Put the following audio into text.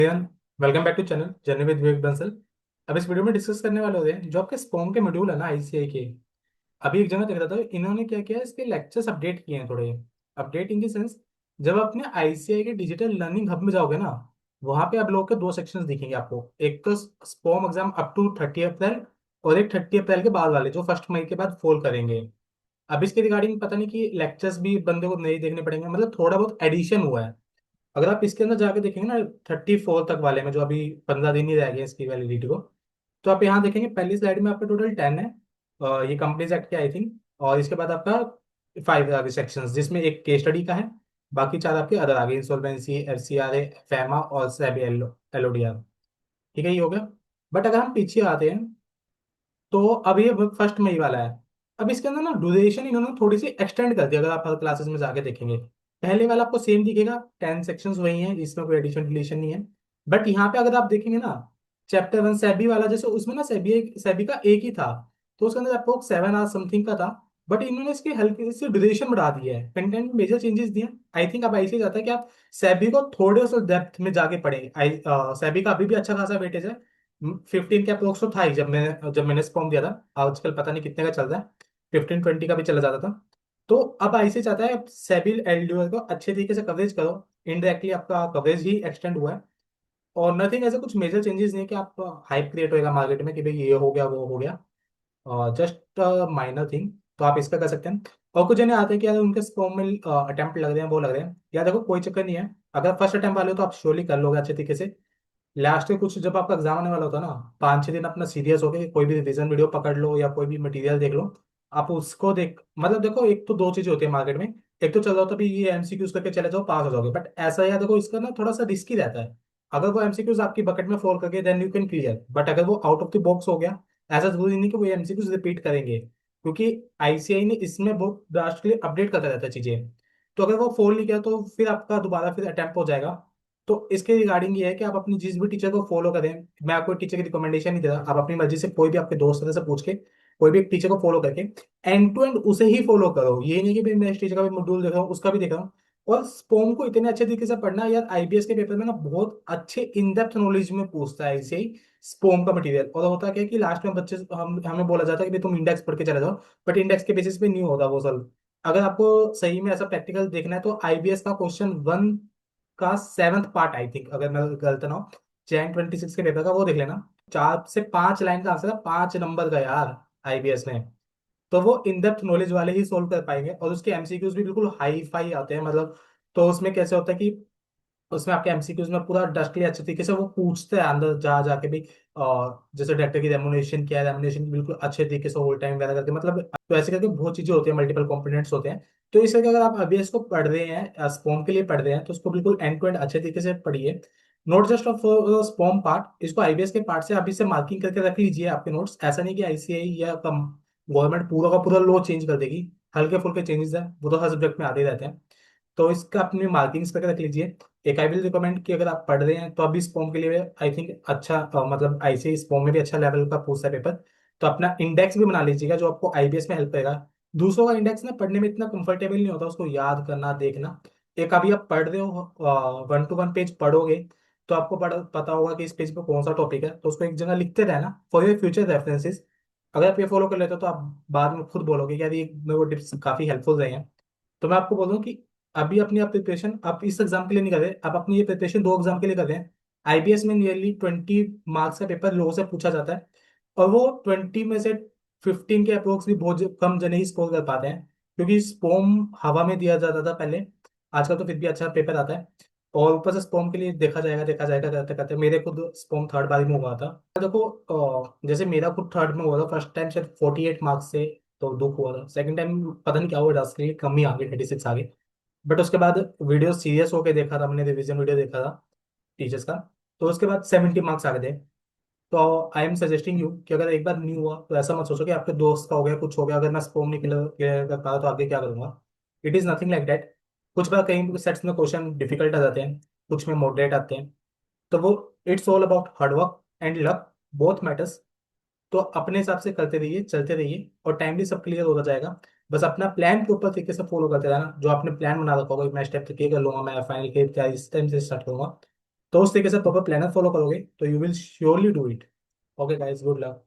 Welcome back to channel journey with Vivek Bansal. अब इस video में डिस्कस करने वाले होते हैं जो आपके स्पॉम के मॉड्यूल है ना आईसीआई के। अभी एक जगह देख रहा था, इन्होंने क्या किया है, इसके लेक्चर्स अपडेट किए हैं थोड़े। अपडेट इन द सेंस, जब अपने आईसीआई के डिजिटल लर्निंग हब में जाओगे ना, वहां पे आप लोग के दो सेक्शंस दिखेंगे आपको। एक तो स्पॉम एग्जाम अप टू 30 अप्रैल, और एक 30 अप्रैल के बाद वाले जो 1 मई के बाद फॉल करेंगे। अब इसके रिगार्डिंग पता नहीं कि लेक्चर्स भी बंदे को नहीं देखने पड़ेंगे, मतलब थोड़ा बहुत एडिशन हुआ है। अगर आप इसके अंदर जाके देखेंगे ना 34 तक वाले में, जो अभी 15 दिन ही रह गए इसकी वैलिडिटी को, तो आप यहाँ देखेंगे पहली स्लाइड में आपका टोटल 10 है। ये कंपनीज एक्ट के आई थिंक। और इसके बाद आपका 5 आगे सेक्शन, जिसमें एक केस स्टडी का है। बाकी 4 आपके अदर आगे, इंसॉल्वेंसी, एफसीआरए, फैमा और सेबी एलओडीआर। ठीक है, ये हो गया। बट अगर हम पीछे आते हैं, तो अब ये 1 मई वाला है। अब इसके अंदर ना ड्यूरेशन इन्होंने थोड़ी सी एक्सटेंड कर दी, अगर आप हर क्लासेस में जाके देखेंगे। पहले वाला आपको सेम दिखेगा, 10 सेक्शंस वही हैं, इसमें कोई एडिशन डिलीशन नहीं है। बट यहाँ पे अगर आप देखेंगे ना, चैप्टर 1 सेबी वाला, जैसे उसमें ना सेबी सेबी का एक ही था, तो उसके अंदर आपको 7 आवर समथिंग का था। बट इन्होंने इसकी हल्की सी ड्यूरेशन बढ़ा दी है, कंटेंट में मेजर चेंजेस दिए। आई थिंक अब ऐसे ही जाता है कि आप सेबी को थोड़े से डेप्थ में जाके पढ़ें। सेबी का अभी भी अच्छा खासा वेटेज है। 15 के अप्रोक्स तो था ही जब मैंने स्पॉम दिया था। आजकल पता नहीं कितने का चल रहा है, 15-20 का भी चला जाता था। तो अब ऐसे चाहता है सेबिल एलडीओ को अच्छे तरीके से कवरेज करो। इनडायरेक्टली आपका कवरेज ही एक्सटेंड हुआ है। और नथिंग ऐसे कुछ मेजर चेंजेस नहीं है कि आप हाइप क्रिएट होएगा मार्केट में कि भाई ये हो गया वो हो गया। Just minor thing. तो आप इसका कर सकते हैं। और कुछ जने आते हैं कि यार उनके स्पॉम में अटेम्प्ट लग रहे हैं, वो लग रहे हैं। यार देखो, कोई चक्कर नहीं है। अगर फर्स्ट अटेम्प्ट वाले हो तो आप श्योरली कर लोगे अच्छे तरीके से। लास्ट में कुछ जब आपका एग्जाम आने वाला होता है ना, 5-6 दिन अपना सीरियस हो गए, कोई भी रिवीजन वीडियो पकड़ लो या कोई भी मटेरियल देख लो। आप उसको देख, मतलब देखो, एक तो दो चीजें होती है मार्केट में। एक तो चल रहा होता है भी ये एमसीक्यूज करके चले जाओ, पास हो जाओगे। बट ऐसा यार देखो, इसका ना थोड़ा सा रिस्की रहता है। अगर वो एमसीक्यूज आपकी बकेट में फॉल करके then you can clear, but अगर वो आउट ऑफ द बॉक्स हो गया, ऐसा जरूरी नहीं कि वो एमसीक्यूज रिपीट करेंगे, क्योंकि आईसीआई ने इसमें बहुत ड्रास्टिकली अपडेट करता रहता है चीजें। तो अगर वो फॉल नहीं किया तो फिर आपका दोबारा फिर अटेम्प्ट हो जाएगा। तो इसके रिगार्डिंग ये है कि आप अपनी जिस भी टीचर को फॉलो करें। मैं आपको टीचर की रिकमेंडेशन नहीं दे रहा, आप अपनी मर्जी से कोई भी आपके दोस्त से पूछ के कोई भी एक टीचर को फॉलो करके एंड टू एंड उसे ही फॉलो करो। ये नहीं कि भाई मैं इस टीचर का भी मॉड्यूल देख रहा हूँ, उसका भी देख रहा हूँ। और स्पोम को इतने अच्छे तरीके से पढ़ना, यार आईबीएस के पेपर में ना बहुत अच्छे इन डेप्थ नॉलेज में पूछता है ऐसे ही स्पोम का मटेरियल। और होता क्या है कि लास्ट में बच्चे हमें बोला जाता है कि भाई तुम इंडेक्स पढ़ के चले जाओ। बट इंडेक्स के बेसिस पे नहीं होता वो सब। अगर आपको सही में ऐसा प्रैक्टिकल देखना है, तो आईबीएस का क्वेश्चन 1 का 7th पार्ट, आई थिंक अगर मैं गलत ना हो, जैन 26 के पेपर का, वो देख लेना। 4 से 5 लाइन का आंसर है, 5 नंबर का यार, आईबीएस में। तो वो इन डेप्थ नॉलेज वाले ही सोल्व कर पाएंगे, और उसके एमसीक्यूज भी बिल्कुल हाई फाई आते हैं, मतलब। तो उसमें कैसे होता है कि उसमें आपके एमसीक्यूज में पूरा डस्टली अच्छे तरीके से वो पूछते हैं अंदर जा जाके भी। और जैसे डायरेक्टर की रेमुनेशन क्या है, रेमुनेशन बिल्कुल अच्छे तरीके से होल टाइम वगैरह करके, मतलब तो ऐसे करके बहुत चीजें होती है, मल्टीपल कंपोनेंट्स होते हैं। तो इस करके अगर आप अभी इसको पढ़ रहे हैं, स्पॉम के लिए पढ़ रहे हैं, तो उसको बिल्कुल एंड टू एंड अच्छे तरीके से पढ़िए। Note just of spam part, इसको आईबीएस के पार्ट से अभी से मार्किंग करके रख लीजिए आपके नोट्स। ऐसा नहीं कि आईसीआई या गवर्नमेंट पूरा का पूरा लॉ चेंज कर देगी। हल्के फुल्के चेंजेस है, वो तो हर सब्जेक्ट में आते ही रहते हैं। तो इसका अपनी मार्किंग्स करके रख लीजिए। एक आई विल रिकमेंड कि अगर आप पढ़ रहे हैं तो अभी स्पॉम के लिए आई थिंक अच्छा, मतलब आईसीआई स्पॉम में भी अच्छा लेवल का पूछता है पेपर। तो अपना इंडेक्स भी बना लीजिएगा, जो आपको आईबीएस में हेल्प करेगा। दूसरों का इंडेक्स ना पढ़ने में इतना कंफर्टेबल नहीं होता, उसको याद करना देखना। एक अभी आप पढ़ रहे हो, 1 to 1 पेज पढ़ोगे, तो आपको पता होगा कि इस पेज पे कौन सा टॉपिक है, तो उसको एक जगह लिखते रहना फॉर योर फ्यूचर रेफरेंसेस। अगर आप ये फॉलो कर लेते हो तो आप बाद में खुद बोलोगे कि यार ये मेरे को टिप्स काफी हेल्पफुल रहे हैं। तो मैं आपको बोल रहा हूँ कि अभी अपनी आप प्रिपरेशन आप इस एग्जाम के लिए नहीं कर रहे, आप अपनी ये प्रिपरेशन 2 एग्जाम के लिए कर रहे हैं। आईबीएस में नियरली 20 मार्क्स का पेपर लोगों से पूछा जाता है, और वो 20 में से 15 के अप्रोक्स भी बहुत कम जने ही स्कोर कर पाते हैं, क्योंकि स्पोम हवा में दिया जाता था पहले। आजकल तो फिर भी अच्छा पेपर आता है। और ऊपर से स्पोम के लिए देखा जाएगा करते करते मेरे खुद स्पोम 3rd बार में हुआ था। देखो, जैसे मेरा खुद 3rd में हुआ था, फर्स्ट टाइम शायद 48 मार्क्स से, तो दुख हुआ था। सेकंड टाइम पता नहीं क्या हुआ, ड्रास्टिकली कम ही आ गई, 36 आ गई। बट उसके बाद वीडियो सीरियस होके देखा था मैंने, रिवीजन वीडियो देखा था टीचर्स का, तो उसके बाद 70 मार्क्स आ गए थे। तो आई एम सजेस्टिंग यू कि अगर एक बार नहीं हुआ तो ऐसा मत सोचो कि आपके दोस्त का हो गया, कुछ हो गया, अगर मैं स्पोम नहीं क्लियर कर पाया तो आगे क्या करूंगा। It is nothing like that. कुछ बार कहीं सेट्स में क्वेश्चन डिफिकल्ट आ जाते हैं, कुछ में मॉडरेट आते हैं। तो वो it's all about hard work and luck, both matters. तो अपने हिसाब से करते रहिए, चलते रहिए, और टाइमली सब क्लियर होता जाएगा। बस अपना प्लान के ऊपर तरीके से फॉलो करते रहना, जो आपने प्लान बना रखा होगा, मैं स्टेप ये कर लूंगा, मैं फाइनल के क्या इस टाइम से स्टार्ट करूंगा। तो उस तरीके से प्रॉपर प्लानर फॉलो करोगे तो you will surely do it. Okay guys, good luck.